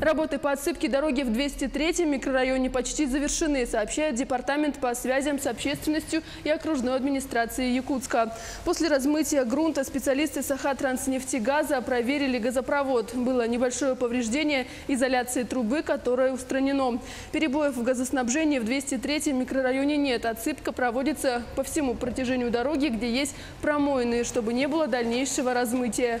Работы по отсыпке дороги в 203-м микрорайоне почти завершены, сообщает Департамент по связям с общественностью и окружной администрации Якутска. После размытия грунта специалисты Сахатранснефтегаза проверили газопровод. Было небольшое повреждение изоляции трубы, которое устранено. Перебоев в газоснабжении в 203-м микрорайоне нет. Отсыпка проводится по всему протяжению дороги, где есть промоины, чтобы не было дальнейшего размытия.